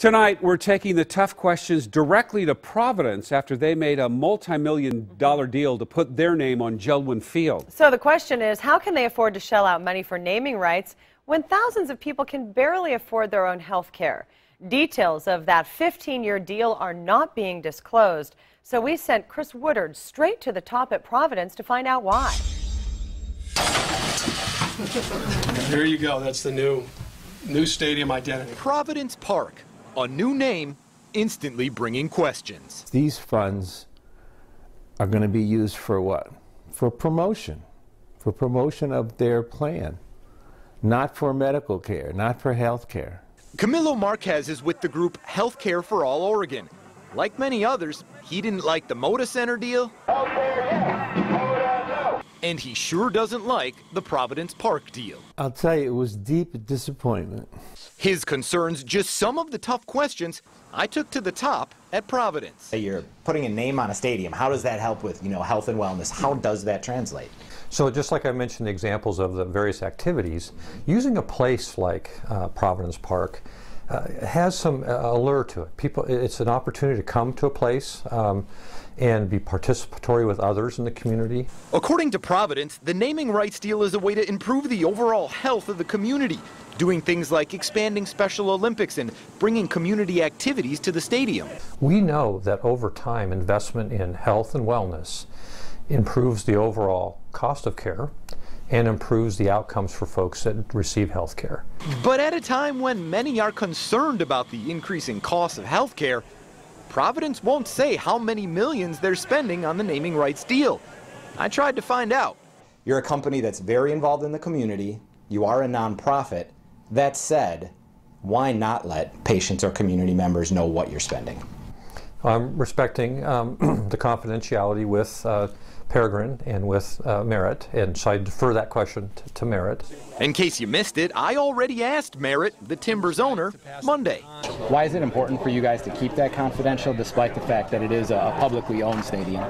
Tonight, we're taking the tough questions directly to Providence after they made a multi-million-dollar deal to put their name on Jeld-Wen Field. So the question is, how can they afford to shell out money for naming rights when thousands of people can barely afford their own health care? Details of that 15-year deal are not being disclosed, so we sent Chris Woodard straight to the top at Providence to find out why. There you go. That's the new stadium identity. Providence Park. A new name, instantly bringing questions. These funds are going to be used for what? For promotion of their plan, not for medical care, not for health care. Camilo Marquez is with the group Healthcare for All Oregon. Like many others, he didn't like the Moda Center deal, and he sure doesn't like the Providence Park deal. I'll tell you, it was deep disappointment. His concerns, just some of the tough questions I took to the top at Providence. You're putting a name on a stadium. How does that help with, health and wellness? How does that translate? So just like I mentioned the examples of the various activities, using a place like Providence Park has some allure to it. It's an opportunity to come to a place and be participatory with others in the community. According to Providence, the naming rights deal is a way to improve the overall health of the community, doing things like expanding Special Olympics and bringing community activities to the stadium. We know that over time, investment in health and wellness improves the overall cost of care and improves the outcomes for folks that receive health care. But at a time when many are concerned about the increasing cost of health care, Providence won't say how many millions they're spending on the naming rights deal. I tried to find out. You're a company that's very involved in the community. You are a nonprofit. That said, why not let patients or community members know what you're spending? I'm respecting the confidentiality with Peregrine and with Merit, and so I defer that question to Merit. In case you missed it, I already asked Merit, the Timbers owner, Monday. Why is it important for you guys to keep that confidential despite the fact that it is a publicly owned stadium?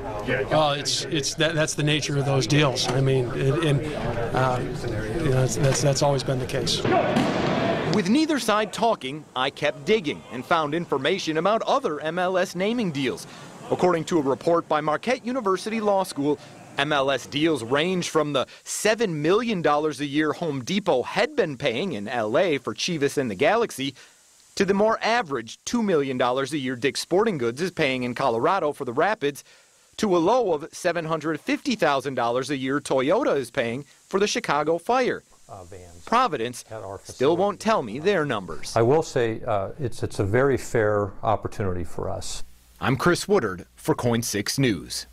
Well, that's the nature of those deals. I mean, that's always been the case. With neither side talking, I kept digging and found information about other MLS naming deals. According to a report by Marquette University Law School, MLS deals range from the $7 million a year Home Depot had been paying in LA for Chivas and the Galaxy to the more average $2 million a year Dick's Sporting Goods is paying in Colorado for the Rapids, to a low of $750,000 a year Toyota is paying for the Chicago Fire. Providence still won't tell me their numbers. I will say it's a very fair opportunity for us. I'm Chris Woodard for KOIN 6 News.